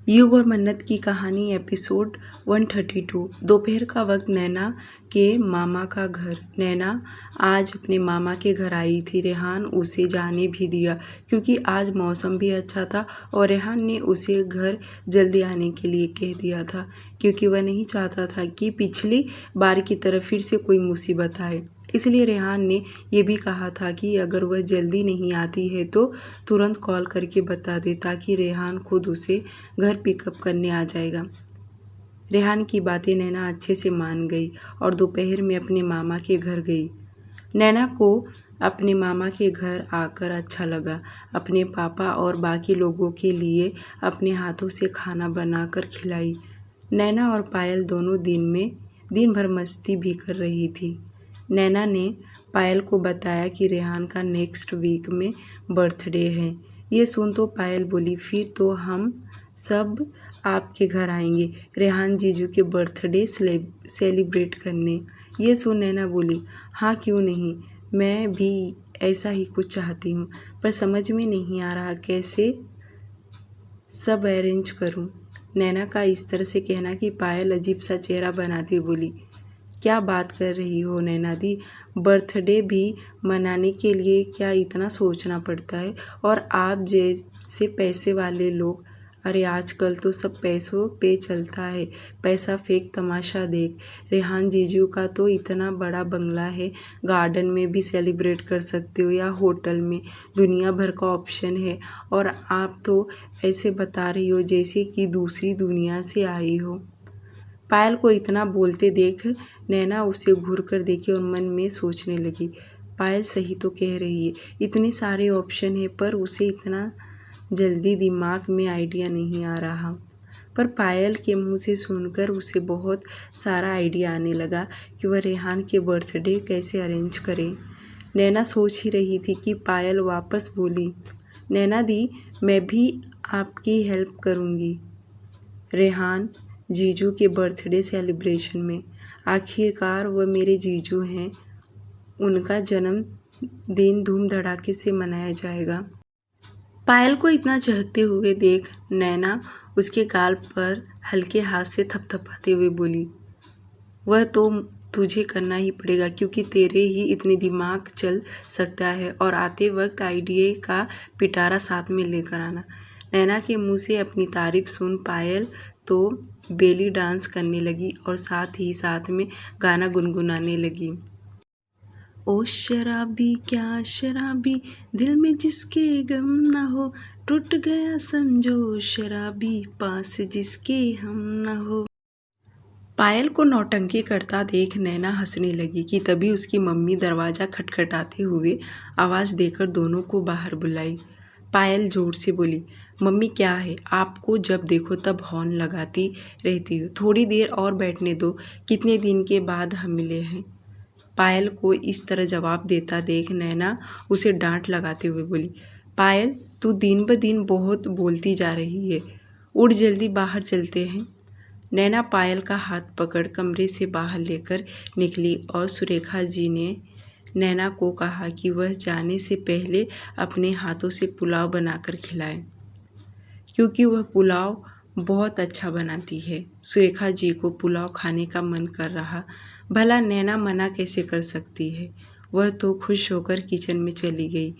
युग और मन्नत की कहानी एपिसोड 132। दोपहर का वक्त नैना के मामा का घर। नैना आज अपने मामा के घर आई थी। रेहान उसे जाने भी दिया क्योंकि आज मौसम भी अच्छा था और रेहान ने उसे घर जल्दी आने के लिए कह दिया था क्योंकि वह नहीं चाहता था कि पिछली बार की तरह फिर से कोई मुसीबत आए। इसलिए रेहान ने यह भी कहा था कि अगर वह जल्दी नहीं आती है तो तुरंत कॉल करके बता दे ताकि रेहान खुद उसे घर पिकअप करने आ जाएगा। रेहान की बातें नैना अच्छे से मान गई और दोपहर में अपने मामा के घर गई। नैना को अपने मामा के घर आकर अच्छा लगा। अपने पापा और बाकी लोगों के लिए अपने हाथों से खाना बनाकर खिलाई। नैना और पायल दोनों दिन भर मस्ती भी कर रही थी। नैना ने पायल को बताया कि रेहान का नेक्स्ट वीक में बर्थडे है। ये सुन तो पायल बोली, फिर तो हम सब आपके घर आएंगे रेहान जीजू के बर्थडे सेलिब्रेट करने। ये सुन नैना बोली, हाँ क्यों नहीं, मैं भी ऐसा ही कुछ चाहती हूँ, पर समझ में नहीं आ रहा कैसे सब अरेंज करूँ। नैना का इस तरह से कहना कि पायल अजीब सा चेहरा बनाती हुई बोली, क्या बात कर रही हो नैना दी, बर्थडे भी मनाने के लिए क्या इतना सोचना पड़ता है? और आप जैसे पैसे वाले लोग, अरे आजकल तो सब पैसों पे चलता है, पैसा फेंक तमाशा देख। रेहान जीजू का तो इतना बड़ा बंगला है, गार्डन में भी सेलिब्रेट कर सकते हो या होटल में, दुनिया भर का ऑप्शन है और आप तो ऐसे बता रही हो जैसे कि दूसरी दुनिया से आई हो। पायल को इतना बोलते देख नैना उसे घूर कर देखी और मन में सोचने लगी, पायल सही तो कह रही है, इतने सारे ऑप्शन है पर उसे इतना जल्दी दिमाग में आइडिया नहीं आ रहा। पर पायल के मुंह से सुनकर उसे बहुत सारा आइडिया आने लगा कि वह रेहान के बर्थडे कैसे अरेंज करे। नैना सोच ही रही थी कि पायल वापस बोली, नैना दी मैं भी आपकी हेल्प करूँगी रेहान जीजू के बर्थडे सेलिब्रेशन में। आखिरकार वह मेरे जीजू हैं, उनका जन्मदिन धूम धड़ाके से मनाया जाएगा। पायल को इतना चहकते हुए देख नैना उसके गाल पर हल्के हाथ से थपथपाते हुए बोली, वह तो तुझे करना ही पड़ेगा क्योंकि तेरे ही इतने दिमाग चल सकता है और आते वक्त आइडिया का पिटारा साथ में लेकर आना। नैना के मुंह से अपनी तारीफ सुन पायल तो बेली डांस करने लगी और साथ ही साथ में गाना गुनगुनाने लगी। ओ शराबी क्या शराबी, दिल में जिसके गम ना हो, टूट गया समझो शराबी, पास जिसके हम ना हो। पायल को नौटंकी करता देख नैना हंसने लगी कि तभी उसकी मम्मी दरवाज़ा खटखटाते हुए आवाज़ देकर दोनों को बाहर बुलाई। पायल जोर से बोली, मम्मी क्या है, आपको जब देखो तब हॉर्न लगाती रहती हो, थोड़ी देर और बैठने दो, कितने दिन के बाद हम मिले हैं। पायल को इस तरह जवाब देता देख नैना उसे डांट लगाते हुए बोली, पायल तू दिन ब दिन बहुत बोलती जा रही है, उठ जल्दी बाहर चलते हैं। नैना पायल का हाथ पकड़ कमरे से बाहर लेकर निकली और सुरेखा जी ने नैना को कहा कि वह जाने से पहले अपने हाथों से पुलाव बनाकर खिलाए क्योंकि वह पुलाव बहुत अच्छा बनाती है। सुरेखा जी को पुलाव खाने का मन कर रहा, भला नैना मना कैसे कर सकती है। वह तो खुश होकर किचन में चली गई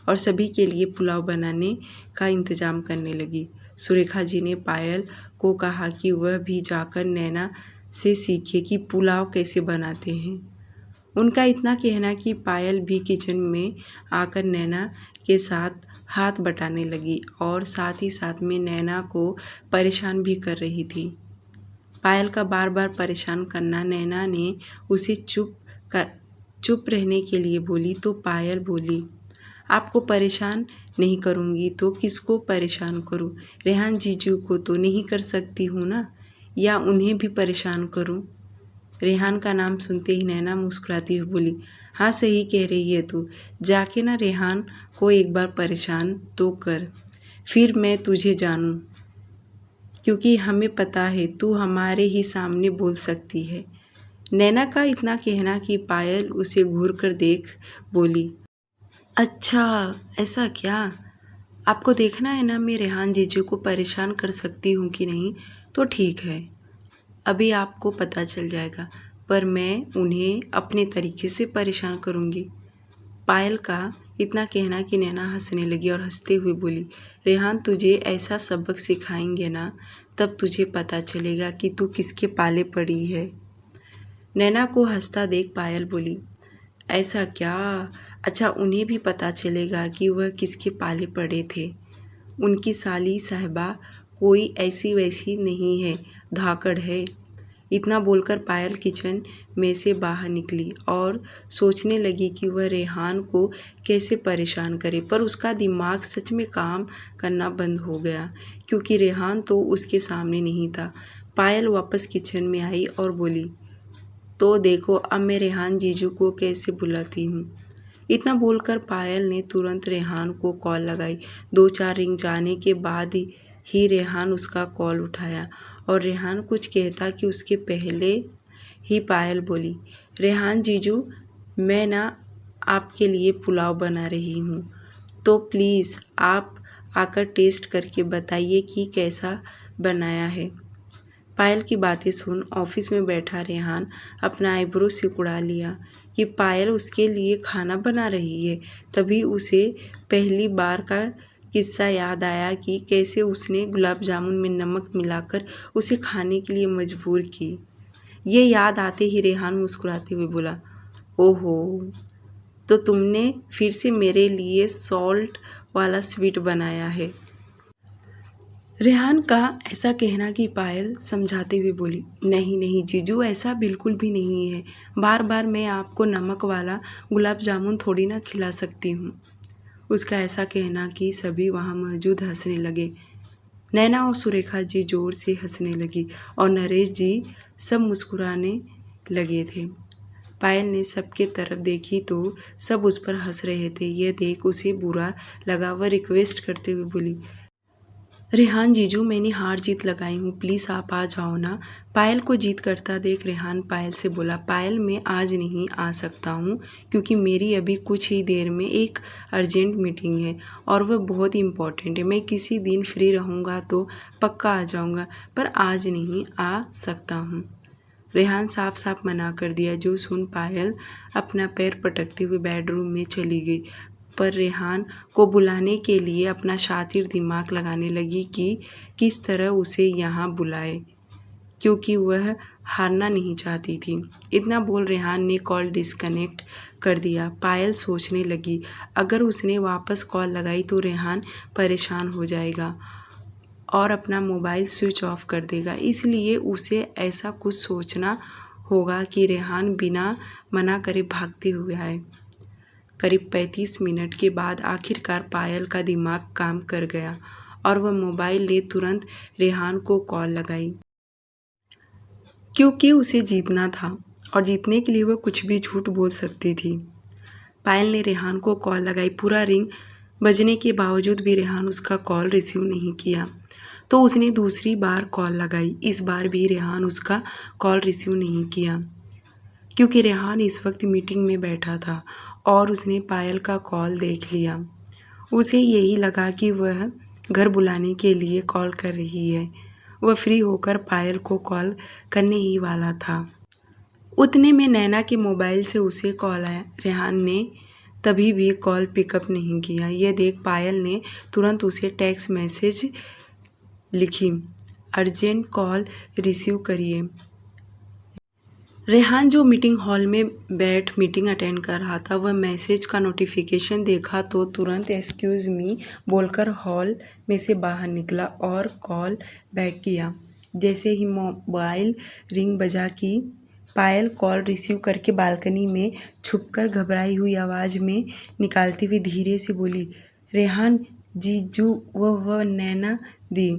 और सभी के लिए पुलाव बनाने का इंतज़ाम करने लगी। सुरेखा जी ने पायल को कहा कि वह भी जाकर नैना से सीखे कि पुलाव कैसे बनाते हैं। उनका इतना कहना कि पायल भी किचन में आकर नैना के साथ हाथ बटाने लगी और साथ ही साथ में नैना को परेशान भी कर रही थी। पायल का बार बार परेशान करना नैना ने उसे चुप रहने के लिए बोली तो पायल बोली, आपको परेशान नहीं करूँगी तो किसको परेशान करूँ, रेहान जीजू को तो नहीं कर सकती हूँ ना, या उन्हें भी परेशान करूँ। रेहान का नाम सुनते ही नैना मुस्कुराती हुई बोली, हाँ सही कह रही है तू, जाके ना रेहान को एक बार परेशान तो कर, फिर मैं तुझे जानूँ, क्योंकि हमें पता है तू हमारे ही सामने बोल सकती है। नैना का इतना कहना कि पायल उसे घूर कर देख बोली, अच्छा ऐसा क्या, आपको देखना है ना मैं रेहान जीजू को परेशान कर सकती हूँ कि नहीं, तो ठीक है, अभी आपको पता चल जाएगा, पर मैं उन्हें अपने तरीके से परेशान करूँगी। पायल का इतना कहना कि नैना हंसने लगी और हंसते हुए बोली, रेहान तुझे ऐसा सबक सिखाएंगे ना, तब तुझे पता चलेगा कि तू किसके पाले पड़ी है। नैना को हंसता देख पायल बोली, ऐसा क्या? अच्छा, उन्हें भी पता चलेगा कि वह किसके पाले पड़े थे। उनकी साली साहिबा कोई ऐसी वैसी नहीं है, धाकड़ है। इतना बोलकर पायल किचन में से बाहर निकली और सोचने लगी कि वह रेहान को कैसे परेशान करे, पर उसका दिमाग सच में काम करना बंद हो गया क्योंकि रेहान तो उसके सामने नहीं था। पायल वापस किचन में आई और बोली, तो देखो अब मैं रेहान जीजू को कैसे बुलाती हूँ। इतना बोलकर पायल ने तुरंत रेहान को कॉल लगाई। 2-4 रिंग जाने के बाद ही रेहान उसका कॉल उठाया और रेहान कुछ कहता कि उसके पहले ही पायल बोली, रेहान जीजू मैं ना आपके लिए पुलाव बना रही हूँ, तो प्लीज़ आप आकर टेस्ट करके बताइए कि कैसा बनाया है। पायल की बातें सुन ऑफिस में बैठा रेहान अपना आईब्रो सिकुड़ा लिया कि पायल उसके लिए खाना बना रही है। तभी उसे पहली बार का किस्सा याद आया कि कैसे उसने गुलाब जामुन में नमक मिलाकर उसे खाने के लिए मजबूर की। ये याद आते ही रेहान मुस्कुराते हुए बोला, ओहो, तो तुमने फिर से मेरे लिए सॉल्ट वाला स्वीट बनाया है। रेहान का ऐसा कहना कि पायल समझाते हुए बोली, नहीं नहीं जीजू, ऐसा बिल्कुल भी नहीं है। बार बार मैं आपको नमक वाला गुलाब जामुन थोड़ी ना खिला सकती हूँ। उसका ऐसा कहना कि सभी वहाँ मौजूद हंसने लगे। नैना और सुरेखा जी जोर से हंसने लगी और नरेश जी सब मुस्कुराने लगे थे। पायल ने सबके तरफ देखी तो सब उस पर हंस रहे थे। यह देख उसे बुरा लगा। वह रिक्वेस्ट करते हुए बोली, रेहान जीजू मैंने हार जीत लगाई हूँ, प्लीज़ आप आ जाओ ना। पायल को जीत करता देख रेहान पायल से बोला, पायल मैं आज नहीं आ सकता हूँ क्योंकि मेरी अभी कुछ ही देर में एक अर्जेंट मीटिंग है और वह बहुत इम्पॉर्टेंट है। मैं किसी दिन फ्री रहूँगा तो पक्का आ जाऊँगा, पर आज नहीं आ सकता हूँ। रेहान साफ साफ मना कर दिया, जो सुन पायल अपना पैर पटकते हुए बेडरूम में चली गई। पर रेहान को बुलाने के लिए अपना शातिर दिमाग लगाने लगी कि किस तरह उसे यहाँ बुलाए, क्योंकि वह हारना नहीं चाहती थी। इतना बोल रेहान ने कॉल डिस्कनेक्ट कर दिया। पायल सोचने लगी, अगर उसने वापस कॉल लगाई तो रेहान परेशान हो जाएगा और अपना मोबाइल स्विच ऑफ कर देगा, इसलिए उसे ऐसा कुछ सोचना होगा कि रेहान बिना मना करे भागते हुए आए। करीब 35 मिनट के बाद आखिरकार पायल का दिमाग काम कर गया और वह मोबाइल ले तुरंत रेहान को कॉल लगाई, क्योंकि उसे जीतना था और जीतने के लिए वह कुछ भी झूठ बोल सकती थी। पायल ने रेहान को कॉल लगाई। पूरा रिंग बजने के बावजूद भी रेहान उसका कॉल रिसीव नहीं किया, तो उसने दूसरी बार कॉल लगाई। इस बार भी रेहान उसका कॉल रिसीव नहीं किया, क्योंकि रेहान इस वक्त मीटिंग में बैठा था और उसने पायल का कॉल देख लिया। उसे यही लगा कि वह घर बुलाने के लिए कॉल कर रही है। वह फ्री होकर पायल को कॉल करने ही वाला था। उतने में नैना के मोबाइल से उसे कॉल आया। रेहान ने तभी भी कॉल पिकअप नहीं किया। यह देख पायल ने तुरंत उसे टेक्स्ट मैसेज लिखी, अर्जेंट कॉल रिसीव करिए। रेहान जो मीटिंग हॉल में बैठ मीटिंग अटेंड कर रहा था, वह मैसेज का नोटिफिकेशन देखा तो तुरंत एक्सक्यूज़ मी बोलकर हॉल में से बाहर निकला और कॉल बैक किया। जैसे ही मोबाइल रिंग बजा कि पायल कॉल रिसीव करके बालकनी में छुपकर घबराई हुई आवाज़ में निकालती हुई धीरे से बोली, रेहान जीजू वह नैना दी।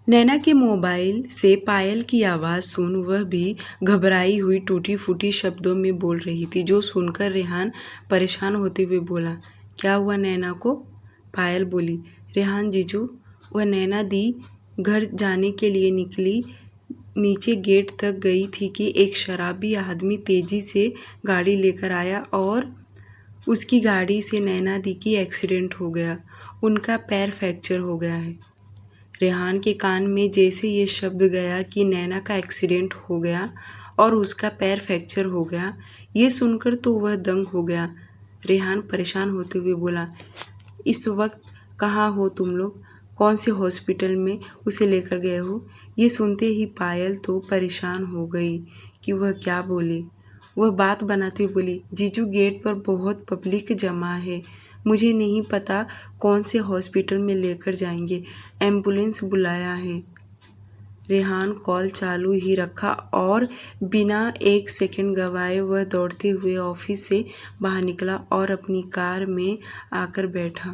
नैना के मोबाइल से पायल की आवाज़ सुन वह भी घबराई हुई टूटी फूटी शब्दों में बोल रही थी, जो सुनकर रेहान परेशान होते हुए बोला, क्या हुआ नैना को? पायल बोली, रेहान जीजू वह नैना दी घर जाने के लिए निकली, नीचे गेट तक गई थी कि एक शराबी आदमी तेज़ी से गाड़ी लेकर आया और उसकी गाड़ी से नैना दी की एक्सीडेंट हो गया, उनका पैर फ्रैक्चर हो गया है। रेहान के कान में जैसे ये शब्द गया कि नैना का एक्सीडेंट हो गया और उसका पैर फ्रैक्चर हो गया, ये सुनकर तो वह दंग हो गया। रेहान परेशान होते हुए बोला, इस वक्त कहाँ हो तुम लोग? कौन से हॉस्पिटल में उसे लेकर गए हो? ये सुनते ही पायल तो परेशान हो गई कि वह क्या बोले। वह बात बनाते हुए बोली, जीजू गेट पर बहुत पब्लिक जमा है, मुझे नहीं पता कौन से हॉस्पिटल में लेकर जाएंगे, एम्बुलेंस बुलाया है। रेहान कॉल चालू ही रखा और बिना एक सेकंड गवाए वह दौड़ते हुए ऑफिस से बाहर निकला और अपनी कार में आकर बैठा।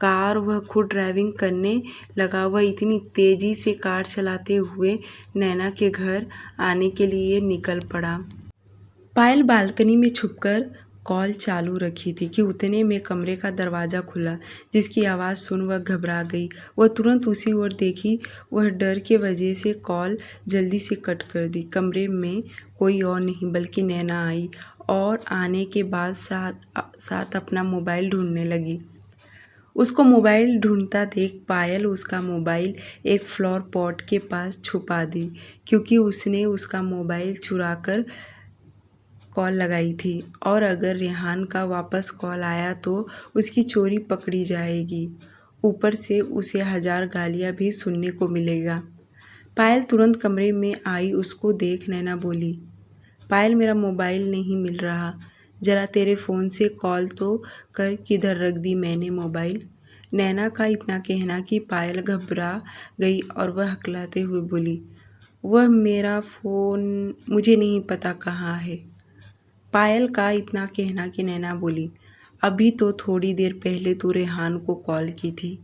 कार वह खुद ड्राइविंग करने लगा। वह इतनी तेज़ी से कार चलाते हुए नैना के घर आने के लिए निकल पड़ा। पायल बालकनी में छुपकर कॉल चालू रखी थी कि उतने में कमरे का दरवाज़ा खुला, जिसकी आवाज़ सुन वह घबरा गई। वह तुरंत उसी ओर देखी। वह डर के वजह से कॉल जल्दी से कट कर दी। कमरे में कोई और नहीं बल्कि नैना आई और आने के बाद साथ अपना मोबाइल ढूंढने लगी। उसको मोबाइल ढूंढता देख पायल उसका मोबाइल एक फ्लावर पॉट के पास छुपा दी, क्योंकि उसने उसका मोबाइल चुरा कर कॉल लगाई थी और अगर रेहान का वापस कॉल आया तो उसकी चोरी पकड़ी जाएगी। ऊपर से उसे 1000 गालियाँ भी सुनने को मिलेगा। पायल तुरंत कमरे में आई। उसको देख नैना बोली, पायल मेरा मोबाइल नहीं मिल रहा, ज़रा तेरे फ़ोन से कॉल तो कर, किधर रख दी मैंने मोबाइल। नैना का इतना कहना कि पायल घबरा गई और वह हकलाते हुए बोली, वह मेरा फ़ोन मुझे नहीं पता कहाँ है। पायल का इतना कहना कि नैना बोली, अभी तो थोड़ी देर पहले तू रेहान को कॉल की थी,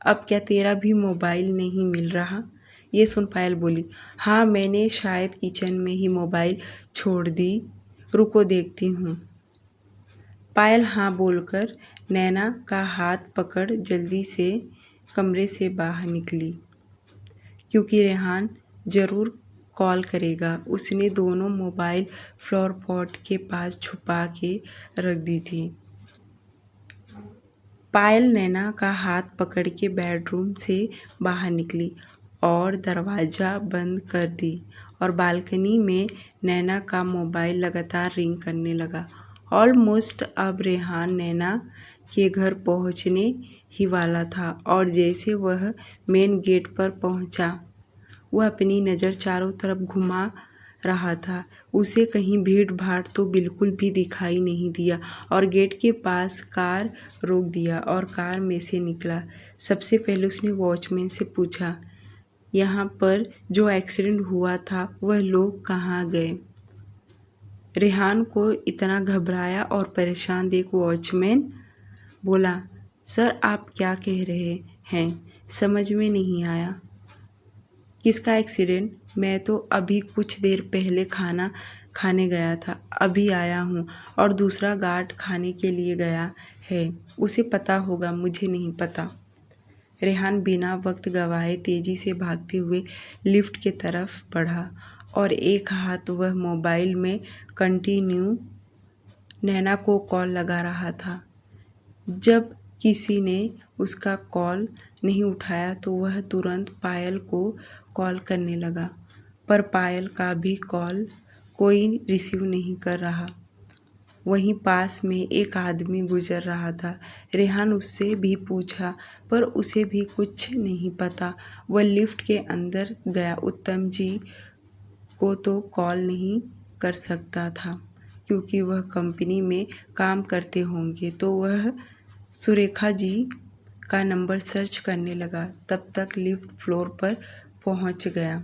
अब क्या तेरा भी मोबाइल नहीं मिल रहा? ये सुन पायल बोली, हाँ मैंने शायद किचन में ही मोबाइल छोड़ दी, रुको देखती हूँ। पायल हाँ बोलकर नैना का हाथ पकड़ जल्दी से कमरे से बाहर निकली, क्योंकि रेहान ज़रूर कॉल करेगा। उसने दोनों मोबाइल फ्लावर पॉट के पास छुपा के रख दी थी। पायल नैना का हाथ पकड़ के बेडरूम से बाहर निकली और दरवाज़ा बंद कर दी और बालकनी में नैना का मोबाइल लगातार रिंग करने लगा। ऑलमोस्ट अब रेहान नैना के घर पहुंचने ही वाला था और जैसे वह मेन गेट पर पहुंचा, वह अपनी नज़र चारों तरफ घुमा रहा था। उसे कहीं भीड़ भाड़ तो बिल्कुल भी दिखाई नहीं दिया और गेट के पास कार रोक दिया और कार में से निकला। सबसे पहले उसने वॉचमैन से पूछा, यहाँ पर जो एक्सीडेंट हुआ था वह लोग कहाँ गए? रेहान को इतना घबराया और परेशान देख वॉचमैन बोला, सर आप क्या कह रहे हैं, समझ में नहीं आया। किसका एक्सीडेंट? मैं तो अभी कुछ देर पहले खाना खाने गया था, अभी आया हूँ और दूसरा गार्ड खाने के लिए गया है, उसे पता होगा, मुझे नहीं पता। रेहान बिना वक्त गवाए तेज़ी से भागते हुए लिफ्ट के तरफ बढ़ा और एक हाथ वह मोबाइल में कंटिन्यू नैना को कॉल लगा रहा था। जब किसी ने उसका कॉल नहीं उठाया तो वह तुरंत पायल को कॉल करने लगा, पर पायल का भी कॉल कोई रिसीव नहीं कर रहा। वहीं पास में एक आदमी गुजर रहा था। रेहान उससे भी पूछा, पर उसे भी कुछ नहीं पता। वह लिफ्ट के अंदर गया। उत्तम जी को तो कॉल नहीं कर सकता था, क्योंकि वह कंपनी में काम करते होंगे, तो वह सुरेखा जी का नंबर सर्च करने लगा। तब तक लिफ्ट फ्लोर पर पहुंच गया।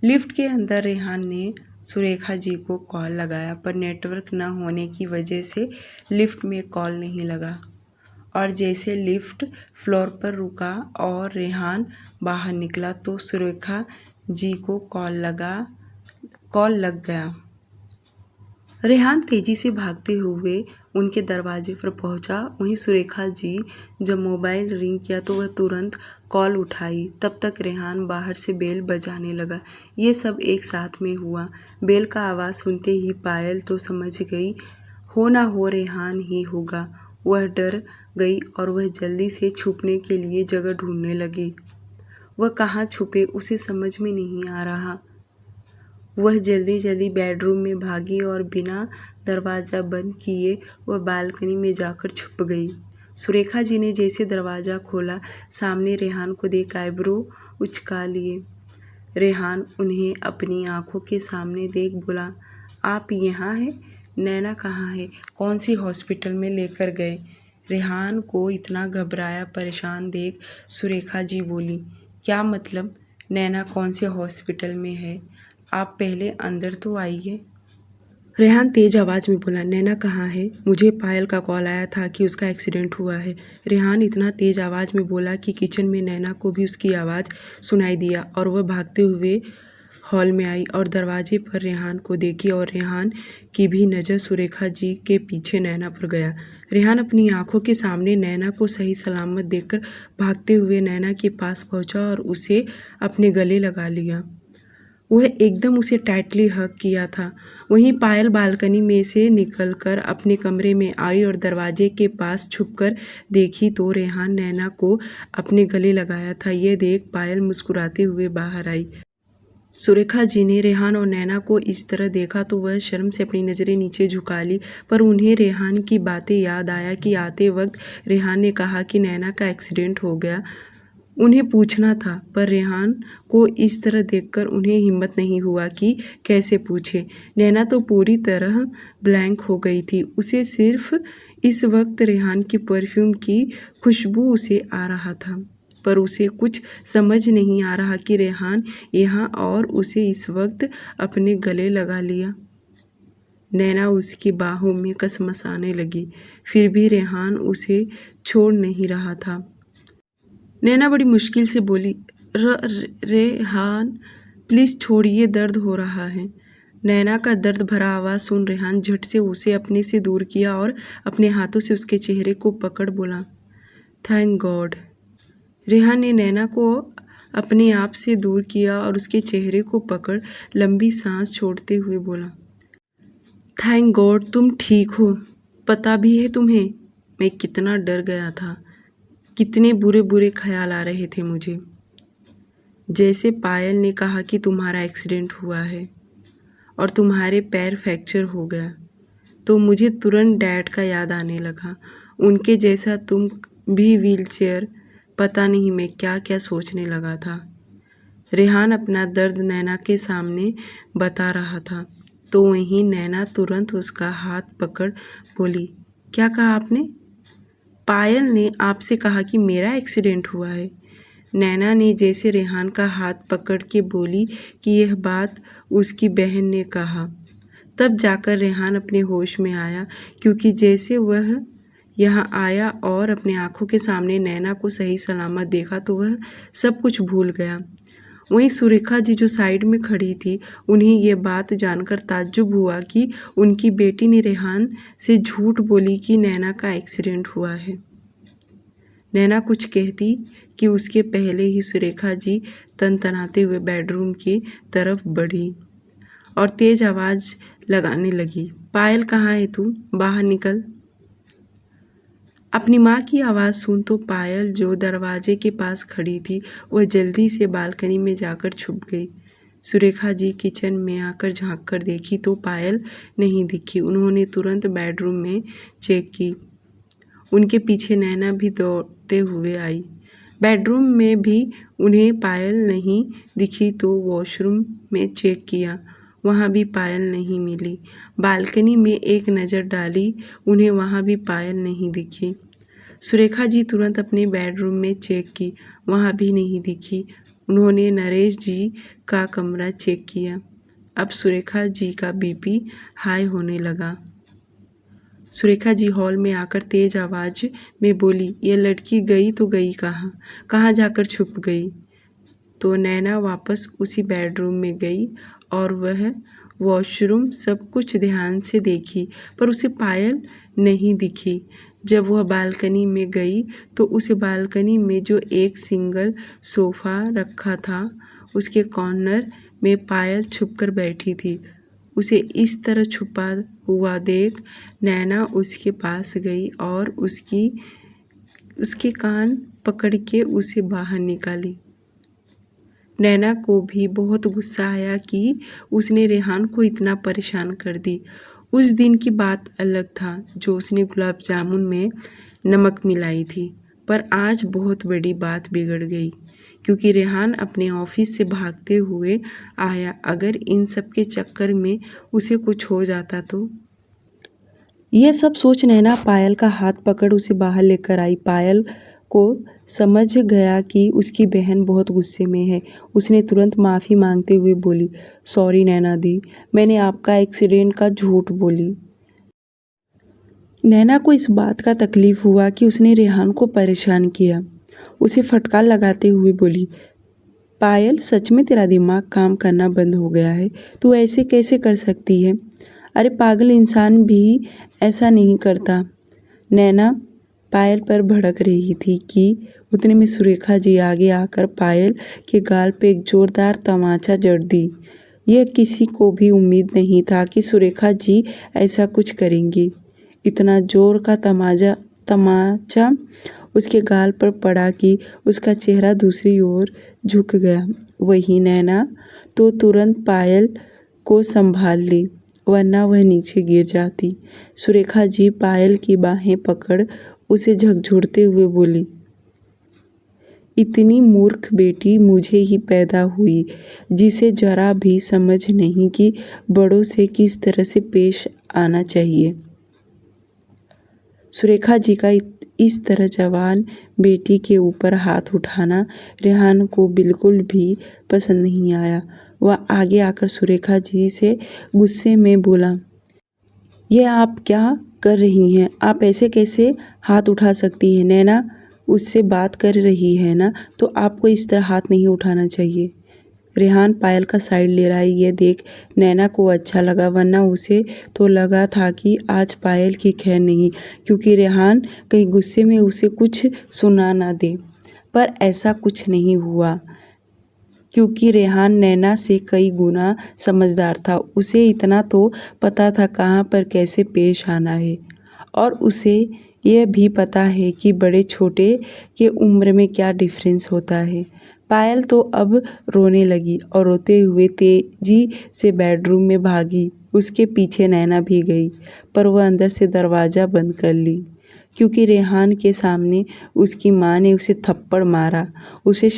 लिफ्ट के अंदर रेहान ने सुरेखा जी को कॉल लगाया, पर नेटवर्क न होने की वजह से लिफ्ट में कॉल नहीं लगा और जैसे लिफ्ट फ्लोर पर रुका और रेहान बाहर निकला तो सुरेखा जी को कॉल लग गया। रेहान तेज़ी से भागते हुए उनके दरवाजे पर पहुंचा। वहीं सुरेखा जी जब मोबाइल रिंग किया तो वह तुरंत कॉल उठाई। तब तक रेहान बाहर से बेल बजाने लगा। ये सब एक साथ में हुआ। बेल का आवाज़ सुनते ही पायल तो समझ गई हो ना हो रेहान ही होगा। वह डर गई और वह जल्दी से छुपने के लिए जगह ढूंढने लगी। वह कहाँ छुपे उसे समझ में नहीं आ रहा। वह जल्दी जल्दी बेडरूम में भागी और बिना दरवाज़ा बंद किए वह बालकनी में जाकर छुप गई। सुरेखा जी ने जैसे दरवाज़ा खोला, सामने रेहान को देख आईब्रो उचका लिए। रेहान उन्हें अपनी आंखों के सामने देख बोला, आप यहाँ हैं? नैना कहाँ है? कौन सी हॉस्पिटल में लेकर गए? रेहान को इतना घबराया परेशान देख सुरेखा जी बोली, क्या मतलब? नैना कौन से हॉस्पिटल में है? आप पहले अंदर तो आइए। रेहान तेज आवाज़ में बोला, नैना कहाँ है? मुझे पायल का कॉल आया था कि उसका एक्सीडेंट हुआ है। रेहान इतना तेज आवाज़ में बोला कि किचन में नैना को भी उसकी आवाज़ सुनाई दिया और वह भागते हुए हॉल में आई और दरवाजे पर रेहान को देखी और रेहान की भी नज़र सुरेखा जी के पीछे नैना पर गया। रेहान अपनी आंखों के सामने नैना को सही सलामत देखकर भागते हुए नैना के पास पहुंचा और उसे अपने गले लगा लिया। वह एकदम उसे टाइटली हग किया था। वहीं पायल बालकनी में से निकलकर अपने कमरे में आई और दरवाजे के पास छुपकर देखी तो रेहान नैना को अपने गले लगाया था। यह देख पायल मुस्कुराते हुए बाहर आई। सुरेखा जी ने रेहान और नैना को इस तरह देखा तो वह शर्म से अपनी नज़रें नीचे झुका ली, पर उन्हें रेहान की बातें याद आया कि आते वक्त रेहान ने कहा कि नैना का एक्सीडेंट हो गया, उन्हें पूछना था। पर रेहान को इस तरह देखकर उन्हें हिम्मत नहीं हुआ कि कैसे पूछे। नैना तो पूरी तरह ब्लैंक हो गई थी। उसे सिर्फ इस वक्त रेहान की परफ्यूम की खुशबू उसे आ रहा था, पर उसे कुछ समझ नहीं आ रहा कि रेहान यहाँ और उसे इस वक्त अपने गले लगा लिया। नैना उसकी बाहों में कसमसाने लगी, फिर भी रेहान उसे छोड़ नहीं रहा था। नैना बड़ी मुश्किल से बोली, रेहान प्लीज़ छोड़िए, दर्द हो रहा है। नैना का दर्द भरा आवाज़ सुन रेहान झट से उसे अपने से दूर किया और अपने हाथों से उसके चेहरे को पकड़ बोला, थैंक गॉड। रेहान ने नैना को अपने आप से दूर किया और उसके चेहरे को पकड़ लंबी सांस छोड़ते हुए बोला, थैंक गॉड तुम ठीक हो। पता भी है तुम्हें मैं कितना डर गया था, कितने बुरे बुरे ख्याल आ रहे थे मुझे। जैसे पायल ने कहा कि तुम्हारा एक्सीडेंट हुआ है और तुम्हारे पैर फ्रैक्चर हो गया, तो मुझे तुरंत डैड का याद आने लगा। उनके जैसा तुम भी व्हीलचेयर, पता नहीं मैं क्या क्या सोचने लगा था। रेहान अपना दर्द नैना के सामने बता रहा था, तो वहीं नैना तुरंत उसका हाथ पकड़ बोली, क्या कहा आपने? पायल ने आपसे कहा कि मेरा एक्सीडेंट हुआ है। नैना ने जैसे रेहान का हाथ पकड़ के बोली कि यह बात उसकी बहन ने कहा। तब जाकर रेहान अपने होश में आया, क्योंकि जैसे वह यहाँ आया और अपने आंखों के सामने नैना को सही सलामत देखा तो वह सब कुछ भूल गया। वहीं सुरेखा जी जो साइड में खड़ी थी, उन्हें ये बात जानकर ताज्जुब हुआ कि उनकी बेटी ने रेहान से झूठ बोली कि नैना का एक्सीडेंट हुआ है। नैना कुछ कहती कि उसके पहले ही सुरेखा जी तनतनाते हुए बेडरूम की तरफ बढ़ी और तेज आवाज़ लगाने लगी, पायल कहाँ है तू? बाहर निकल। अपनी माँ की आवाज़ सुन तो पायल जो दरवाजे के पास खड़ी थी वह जल्दी से बालकनी में जाकर छुप गई। सुरेखा जी किचन में आकर झांक कर देखी तो पायल नहीं दिखी। उन्होंने तुरंत बेडरूम में चेक की। उनके पीछे नैना भी दौड़ते हुए आई। बेडरूम में भी उन्हें पायल नहीं दिखी तो वॉशरूम में चेक किया, वहाँ भी पायल नहीं मिली। बालकनी में एक नज़र डाली, उन्हें वहाँ भी पायल नहीं दिखी। सुरेखा जी तुरंत अपने बेडरूम में चेक की, वहाँ भी नहीं दिखी। उन्होंने नरेश जी का कमरा चेक किया। अब सुरेखा जी का बीपी हाई होने लगा। सुरेखा जी हॉल में आकर तेज आवाज़ में बोली, ये लड़की गई तो गई कहाँ? कहाँ जाकर छुप गई? तो नैना वापस उसी बेडरूम में गई और वह वॉशरूम सब कुछ ध्यान से देखी, पर उसे पायल नहीं दिखी। जब वह बालकनी में गई तो उस बालकनी में जो एक सिंगल सोफ़ा रखा था, उसके कॉर्नर में पायल छुपकर बैठी थी। उसे इस तरह छुपा हुआ देख नैना उसके पास गई और उसके कान पकड़ के उसे बाहर निकाली। नैना को भी बहुत गुस्सा आया कि उसने रेहान को इतना परेशान कर दी। उस दिन की बात अलग था जो उसने गुलाब जामुन में नमक मिलाई थी, पर आज बहुत बड़ी बात बिगड़ गई क्योंकि रेहान अपने ऑफिस से भागते हुए आया। अगर इन सब के चक्कर में उसे कुछ हो जाता तो। यह सब सोच नैना पायल का हाथ पकड़ उसे बाहर लेकर आई। पायल को समझ गया कि उसकी बहन बहुत गुस्से में है। उसने तुरंत माफ़ी मांगते हुए बोली, सॉरी नैना दी, मैंने आपका एक्सीडेंट का झूठ बोली। नैना को इस बात का तकलीफ हुआ कि उसने रेहान को परेशान किया। उसे फटकार लगाते हुए बोली, पायल सच में तेरा दिमाग काम करना बंद हो गया है? तू ऐसे कैसे कर सकती है? अरे पागल इंसान भी ऐसा नहीं करता। नैना पायल पर भड़क रही थी कि उतने में सुरेखा जी आगे आकर पायल के गाल पे एक जोरदार तमाचा जड़ दी। यह किसी को भी उम्मीद नहीं था कि सुरेखा जी ऐसा कुछ करेंगी। इतना जोर का तमाचा उसके गाल पर पड़ा कि उसका चेहरा दूसरी ओर झुक गया। वहीं नैना तो तुरंत पायल को संभाल ली, वरना वह नीचे गिर जाती। सुरेखा जी पायल की बाहें पकड़ उसे झकझोरते हुए बोली, इतनी मूर्ख बेटी मुझे ही पैदा हुई जिसे जरा भी समझ नहीं कि बड़ों से किस तरह से पेश आना चाहिए। सुरेखा जी का इस तरह जवान बेटी के ऊपर हाथ उठाना रेहान को बिल्कुल भी पसंद नहीं आया। वह आगे आकर सुरेखा जी से गुस्से में बोला, ये आप क्या कर रही हैं? आप ऐसे कैसे हाथ उठा सकती हैं? नैना उससे बात कर रही है ना, तो आपको इस तरह हाथ नहीं उठाना चाहिए। रेहान पायल का साइड ले रहा है। ये देख नैना को अच्छा लगा, वरना उसे तो लगा था कि आज पायल की खैर नहीं, क्योंकि रेहान कहीं गुस्से में उसे कुछ सुना ना दे। पर ऐसा कुछ नहीं हुआ क्योंकि रेहान नैना से कई गुना समझदार था। उसे इतना तो पता था कहाँ पर कैसे पेश आना है, और उसे यह भी पता है कि बड़े छोटे के उम्र में क्या डिफरेंस होता है। पायल तो अब रोने लगी और रोते हुए तेजी से बेडरूम में भागी। उसके पीछे नैना भी गई, पर वह अंदर से दरवाज़ा बंद कर ली क्योंकि रेहान के सामने उसकी माँ ने उसे थप्पड़ मारा। उसे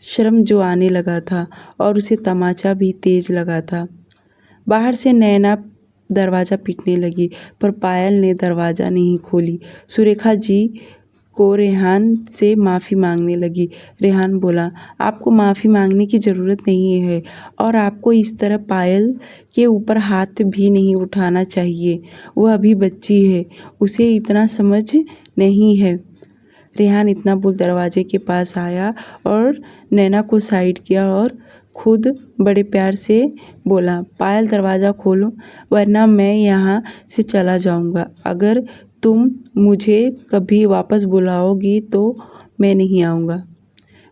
शर्म जो आने लगा था और उसे तमाचा भी तेज लगा था। बाहर से नैना दरवाज़ा पीटने लगी, पर पायल ने दरवाज़ा नहीं खोली। सुरेखा जी को रेहान से माफ़ी मांगने लगी। रेहान बोला, आपको माफ़ी मांगने की ज़रूरत नहीं है और आपको इस तरह पायल के ऊपर हाथ भी नहीं उठाना चाहिए। वह अभी बच्ची है, उसे इतना समझ नहीं है। रेहान इतना बोल दरवाजे के पास आया और नैना को साइड किया और खुद बड़े प्यार से बोला, पायल दरवाज़ा खोलो वरना मैं यहाँ से चला जाऊँगा। अगर तुम मुझे कभी वापस बुलाओगी तो मैं नहीं आऊँगा।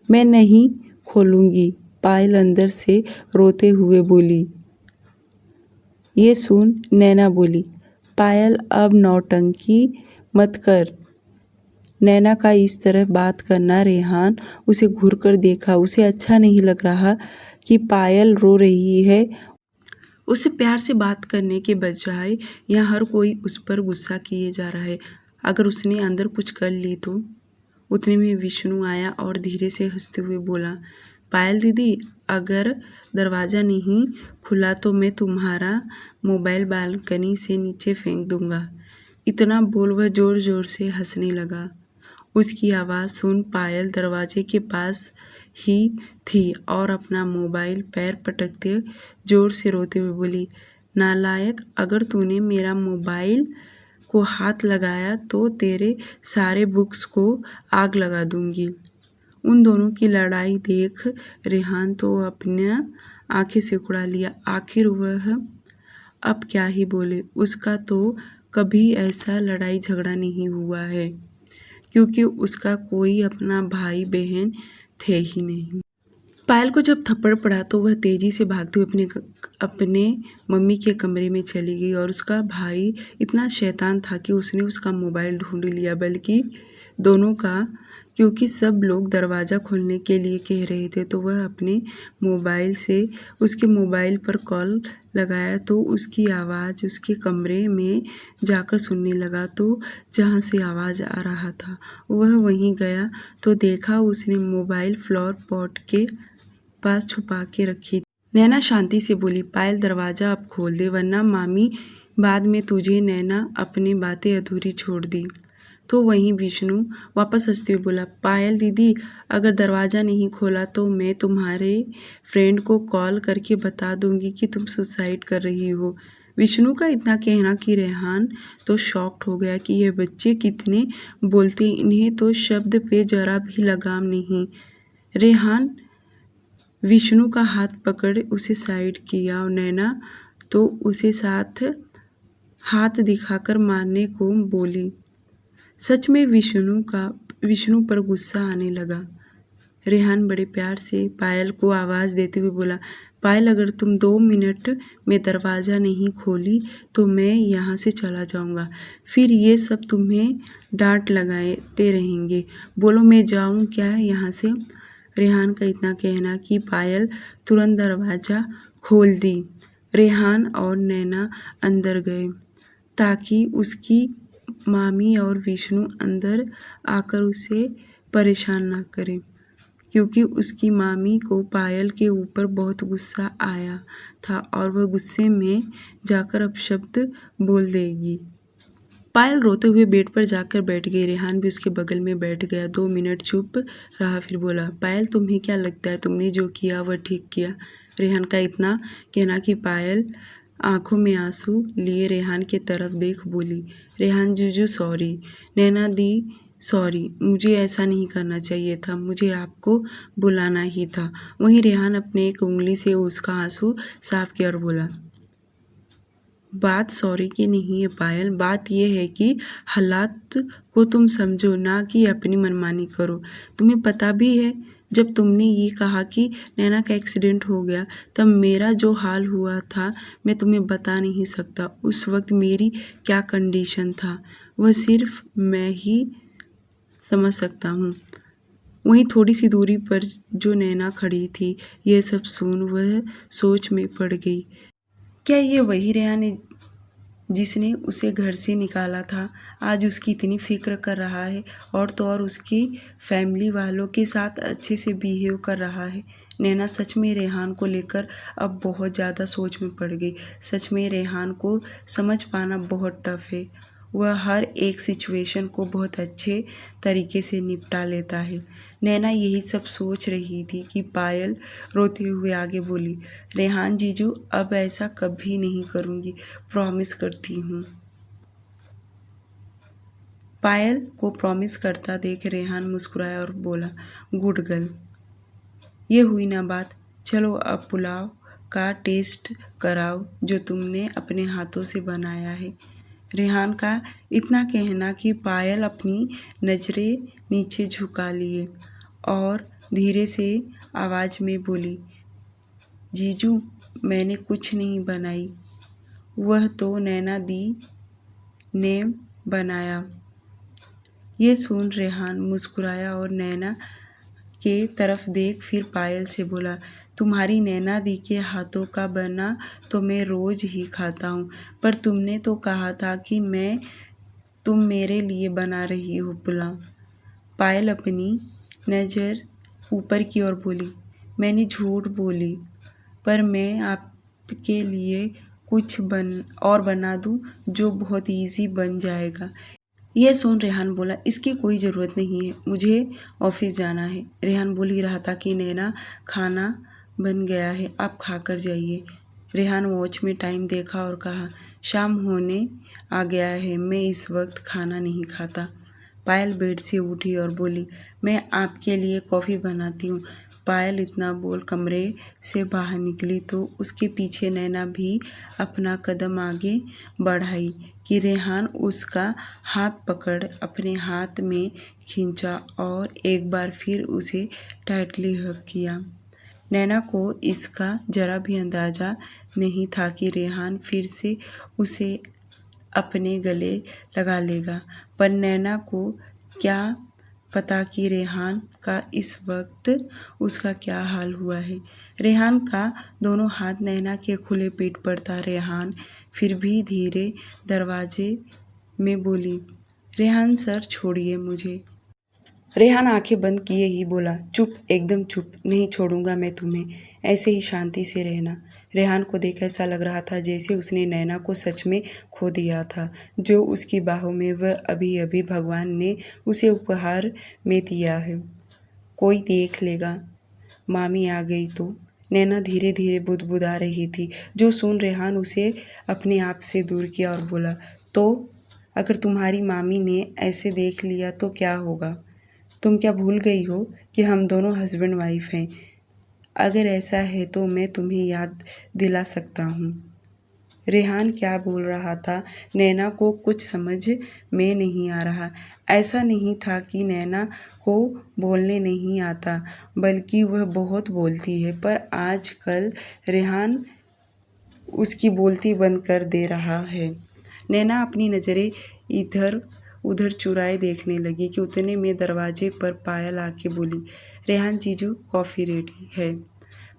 मैं नहीं खोलूँगी, पायल अंदर से रोते हुए बोली। ये सुन नैना बोली, पायल अब नौटंकी मत कर। नैना का इस तरह बात करना रेहान उसे घूर कर देखा। उसे अच्छा नहीं लग रहा कि पायल रो रही है। उसे प्यार से बात करने के बजाय यहाँ हर कोई उस पर गुस्सा किए जा रहा है। अगर उसने अंदर कुछ कर ली तो। उतने में विष्णु आया और धीरे से हंसते हुए बोला, पायल दीदी, अगर दरवाज़ा नहीं खुला तो मैं तुम्हारा मोबाइल बालकनी से नीचे फेंक दूंगा। इतना बोल वह ज़ोर ज़ोर से हंसने लगा। उसकी आवाज़ सुन पायल दरवाजे के पास ही थी और अपना मोबाइल पैर पटकते ज़ोर से रोते हुए बोली, नालायक, अगर तूने मेरा मोबाइल को हाथ लगाया तो तेरे सारे बुक्स को आग लगा दूंगी। उन दोनों की लड़ाई देख रेहान तो अपने आंखें से उड़ा लिया। आखिर वह अब क्या ही बोले। उसका तो कभी ऐसा लड़ाई झगड़ा नहीं हुआ है क्योंकि उसका कोई अपना भाई बहन थे ही नहीं। पायल को जब थप्पड़ पड़ा तो वह तेजी से भागते हुए अपने मम्मी के कमरे में चली गई और उसका भाई इतना शैतान था कि उसने उसका मोबाइल ढूंढ लिया, बल्कि दोनों का, क्योंकि सब लोग दरवाज़ा खोलने के लिए कह रहे थे। तो वह अपने मोबाइल से उसके मोबाइल पर कॉल लगाया तो उसकी आवाज़ उसके कमरे में जाकर सुनने लगा। तो जहाँ से आवाज़ आ रहा था वह वहीं गया तो देखा उसने मोबाइल फ्लावर पॉट के पास छुपा के रखी। नैना शांति से बोली, पायल दरवाज़ा अब खोल दे वरना मामी बाद में तुझे। नैना अपनी बातें अधूरी छोड़ दी तो वहीं विष्णु वापस हंसते हुए बोला, पायल दीदी, अगर दरवाज़ा नहीं खोला तो मैं तुम्हारे फ्रेंड को कॉल करके बता दूंगी कि तुम सुसाइड कर रही हो। विष्णु का इतना कहना कि रेहान तो शॉक्ड हो गया कि यह बच्चे कितने बोलते, इन्हें तो शब्द पे जरा भी लगाम नहीं। रेहान विष्णु का हाथ पकड़ उसे साइड किया और नैना तो उसे साथ हाथ दिखाकर मारने को बोली। सच में विष्णु पर गुस्सा आने लगा। रेहान बड़े प्यार से पायल को आवाज़ देते हुए बोला, पायल, अगर तुम 2 मिनट में दरवाज़ा नहीं खोली तो मैं यहाँ से चला जाऊँगा, फिर ये सब तुम्हें डांट लगाते रहेंगे। बोलो मैं जाऊँ क्या यहाँ से? रेहान का इतना कहना कि पायल तुरंत दरवाज़ा खोल दी। रेहान और नैना अंदर गए ताकि उसकी मामी और विष्णु अंदर आकर उसे परेशान ना करें, क्योंकि उसकी मामी को पायल के ऊपर बहुत गुस्सा आया था और वह गुस्से में जाकर अपशब्द बोल देगी। पायल रोते हुए बेड पर जाकर बैठ गई। रेहान भी उसके बगल में बैठ गया। 2 मिनट चुप रहा, फिर बोला, पायल, तुम्हें क्या लगता है तुमने जो किया वह ठीक किया? रेहान का इतना कहना कि पायल आंखों में आंसू लिए रेहान की तरफ देख बोली, रेहान जीजू सॉरी। नैना दी सॉरी, मुझे ऐसा नहीं करना चाहिए था, मुझे आपको बुलाना ही था। वहीं रेहान अपने एक उंगली से उसका आंसू साफ किया और बोला, बात सॉरी की नहीं है पायल, बात यह है कि हालात को तुम समझो, ना कि अपनी मनमानी करो। तुम्हें पता भी है जब तुमने ये कहा कि नैना का एक्सीडेंट हो गया तब मेरा जो हाल हुआ था मैं तुम्हें बता नहीं सकता। उस वक्त मेरी क्या कंडीशन था वह सिर्फ मैं ही समझ सकता हूँ। वहीं थोड़ी सी दूरी पर जो नैना खड़ी थी यह सब सुन वह सोच में पड़ गई। क्या ये वही रेहान है जिसने उसे घर से निकाला था? आज उसकी इतनी फिक्र कर रहा है और तो और उसकी फैमिली वालों के साथ अच्छे से बिहेव कर रहा है। नैना सच में रेहान को लेकर अब बहुत ज़्यादा सोच में पड़ गई। सच में रेहान को समझ पाना बहुत टफ है। वह हर एक सिचुएशन को बहुत अच्छे तरीके से निपटा लेता है। नैना यही सब सोच रही थी कि पायल रोते हुए आगे बोली, रेहान जीजू, अब ऐसा कभी नहीं करूँगी, प्रॉमिस करती हूँ। पायल को प्रॉमिस करता देख रेहान मुस्कुराया और बोला, गुड गर्ल, ये हुई ना बात, चलो अब पुलाव का टेस्ट कराओ जो तुमने अपने हाथों से बनाया है। रेहान का इतना कहना कि पायल अपनी नज़रें नीचे झुका लिए और धीरे से आवाज़ में बोली, जीजू, मैंने कुछ नहीं बनाई, वह तो नैना दी ने बनाया। ये सुन रेहान मुस्कुराया और नैना के तरफ देख फिर पायल से बोला, तुम्हारी नैना दी के हाथों का बना तो मैं रोज़ ही खाता हूँ, पर तुमने तो कहा था कि तुम मेरे लिए बना रही हो पुलाव। पायल अपनी नज़र ऊपर की ओर बोली, मैंने झूठ बोली, पर मैं आपके लिए कुछ बना दूँ जो बहुत इजी बन जाएगा। यह सुन रेहान बोला, इसकी कोई ज़रूरत नहीं है, मुझे ऑफिस जाना है। रेहान बोल ही रहा था कि नैना, खाना बन गया है, आप खाकर जाइए। रेहान वॉच में टाइम देखा और कहा, शाम होने आ गया है, मैं इस वक्त खाना नहीं खाता। पायल बेड से उठी और बोली, मैं आपके लिए कॉफ़ी बनाती हूँ। पायल इतना बोल कमरे से बाहर निकली तो उसके पीछे नैना भी अपना कदम आगे बढ़ाई कि रेहान उसका हाथ पकड़ अपने हाथ में खींचा और एक बार फिर उसे टाइटली हग किया। नैना को इसका जरा भी अंदाज़ा नहीं था कि रेहान फिर से उसे अपने गले लगा लेगा, पर नैना को क्या पता कि रेहान का इस वक्त उसका क्या हाल हुआ है। रेहान का दोनों हाथ नैना के खुले पीठ पर था। रेहान फिर भी धीरे दरवाजे में बोली, रेहान सर छोड़िए मुझे। रेहान आंखें बंद किए ही बोला, चुप, एकदम चुप, नहीं छोड़ूंगा मैं तुम्हें, ऐसे ही शांति से रहना। रेहान को देख ऐसा लग रहा था जैसे उसने नैना को सच में खो दिया था, जो उसकी बाहों में वह अभी अभी भगवान ने उसे उपहार में दिया है। कोई देख लेगा, मामी आ गई तो। नैना धीरे धीरे बुदबुदा रही थी, जो सुन रेहान उसे अपने आप से दूर किया और बोला, तो अगर तुम्हारी मामी ने ऐसे देख लिया तो क्या होगा? तुम क्या भूल गई हो कि हम दोनों हस्बैंड वाइफ हैं? अगर ऐसा है तो मैं तुम्हें याद दिला सकता हूँ। रेहान क्या बोल रहा था, नैना को कुछ समझ में नहीं आ रहा। ऐसा नहीं था कि नैना को बोलने नहीं आता, बल्कि वह बहुत बोलती है, पर आजकल रेहान उसकी बोलती बंद कर दे रहा है। नैना अपनी नज़रें इधर उधर चुराए देखने लगी कि उतने में दरवाजे पर पायल आके बोली, रेहान जीजू, कॉफ़ी रेडी है।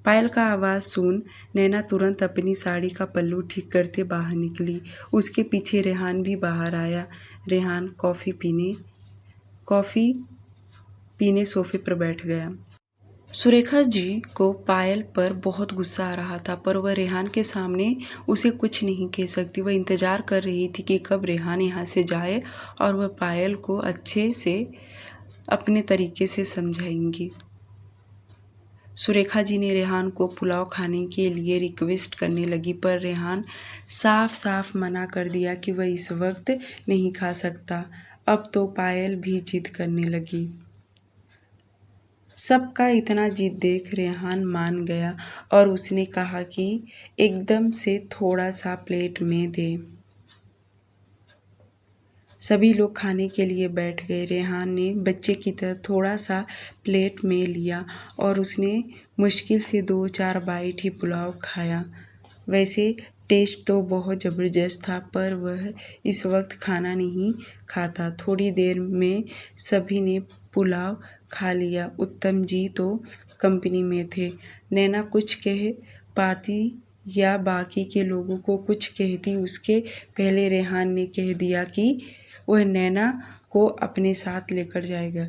पायल का आवाज़ सुन नैना तुरंत अपनी साड़ी का पल्लू ठीक करते बाहर निकली। उसके पीछे रेहान भी बाहर आया। रेहान कॉफ़ी पीने सोफे पर बैठ गया। सुरेखा जी को पायल पर बहुत गुस्सा आ रहा था, पर वह रेहान के सामने उसे कुछ नहीं कह सकती। वह इंतज़ार कर रही थी कि कब रेहान यहाँ से जाए और वह पायल को अच्छे से अपने तरीके से समझाएंगी। सुरेखा जी ने रेहान को पुलाव खाने के लिए रिक्वेस्ट करने लगी, पर रेहान साफ साफ मना कर दिया कि वह इस वक्त नहीं खा सकता। अब तो पायल भी जिद करने लगी। सबका इतना जिद देख रेहान मान गया और उसने कहा कि एकदम से थोड़ा सा प्लेट में दे। सभी लोग खाने के लिए बैठ गए। रेहान ने बच्चे की तरह थोड़ा सा प्लेट में लिया और उसने मुश्किल से 2-4 बाइट ही पुलाव खाया। वैसे टेस्ट तो बहुत ज़बरदस्त था, पर वह इस वक्त खाना नहीं खाता। थोड़ी देर में सभी ने पुलाव खा लिया। उत्तम जी तो कंपनी में थे। नैना कुछ कह पाती या बाकी के लोगों को कुछ कहती, उसके पहले रेहान ने कह दिया कि वह नैना को अपने साथ लेकर जाएगा।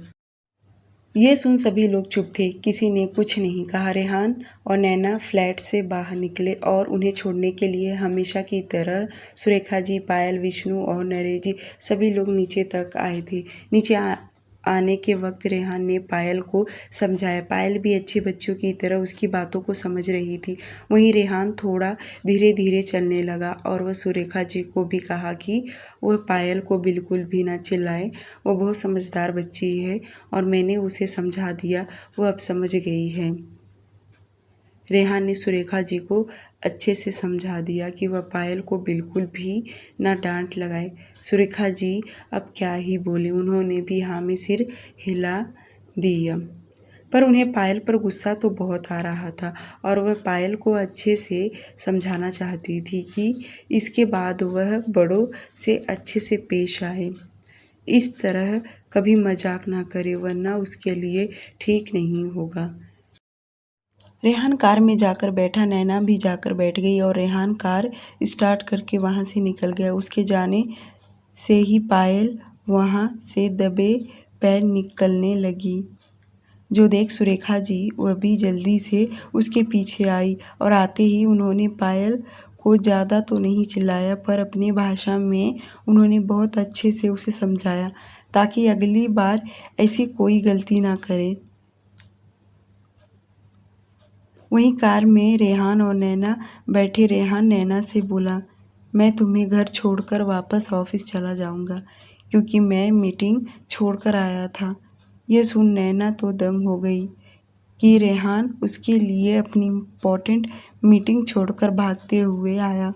ये सुन सभी लोग चुप थे, किसी ने कुछ नहीं कहा। रेहान और नैना फ्लैट से बाहर निकले और उन्हें छोड़ने के लिए हमेशा की तरह सुरेखा जी, पायल, विष्णु और नरेश जी सभी लोग नीचे तक आए थे। नीचे आने के वक्त रेहान ने पायल को समझाया। पायल भी अच्छे बच्चों की तरह उसकी बातों को समझ रही थी। वहीं रेहान थोड़ा धीरे धीरे चलने लगा और वह सुरेखा जी को भी कहा कि वह पायल को बिल्कुल भी ना चिल्लाए। वो बहुत समझदार बच्ची है और मैंने उसे समझा दिया, वह अब समझ गई है। रेहान ने सुरेखा जी को अच्छे से समझा दिया कि वह पायल को बिल्कुल भी ना डांट लगाए। सुरेखा जी अब क्या ही बोले, उन्होंने भी हाँ में सिर हिला दिया। पर उन्हें पायल पर गुस्सा तो बहुत आ रहा था और वह पायल को अच्छे से समझाना चाहती थी कि इसके बाद वह बड़ों से अच्छे से पेश आए। इस तरह कभी मजाक ना करे, वरना उसके लिए ठीक नहीं होगा। रेहान कार में जाकर बैठा। नैना भी जाकर बैठ गई और रेहान कार स्टार्ट करके वहाँ से निकल गया। उसके जाने से ही पायल वहाँ से दबे पैर निकलने लगी। जो देख सुरेखा जी वह भी जल्दी से उसके पीछे आई और आते ही उन्होंने पायल को ज़्यादा तो नहीं चिल्लाया, पर अपनी भाषा में उन्होंने बहुत अच्छे से उसे समझाया ताकि अगली बार ऐसी कोई गलती ना करे। वहीं कार में रेहान और नैना बैठे। रेहान नैना से बोला, मैं तुम्हें घर छोड़कर वापस ऑफिस चला जाऊंगा क्योंकि मैं मीटिंग छोड़कर आया था। यह सुन नैना तो दंग हो गई कि रेहान उसके लिए अपनी इम्पोर्टेंट मीटिंग छोड़कर भागते हुए आया।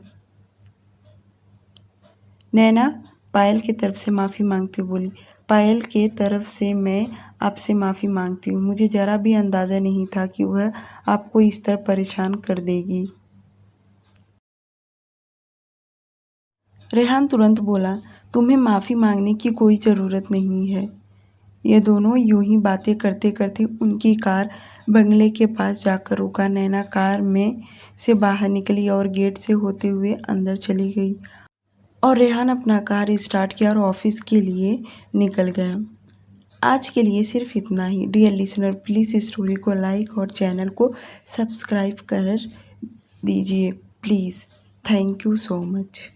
नैना पायल की तरफ से माफ़ी मांगते बोली, पायल के तरफ से मैं आपसे माफ़ी मांगती हूँ। मुझे ज़रा भी अंदाज़ा नहीं था कि वह आपको इस तरह परेशान कर देगी। रेहान तुरंत बोला, तुम्हें माफ़ी मांगने की कोई ज़रूरत नहीं है। ये दोनों यूं ही बातें करते करते उनकी कार बंगले के पास जाकर रुका। नैना कार में से बाहर निकली और गेट से होते हुए अंदर चली गई और रेहान अपना कार स्टार्ट किया और ऑफिस के लिए निकल गया। आज के लिए सिर्फ इतना ही। डियर लिसनर, प्लीज़ स्टोरी को लाइक और चैनल को सब्सक्राइब कर दीजिए please. Thank you so much.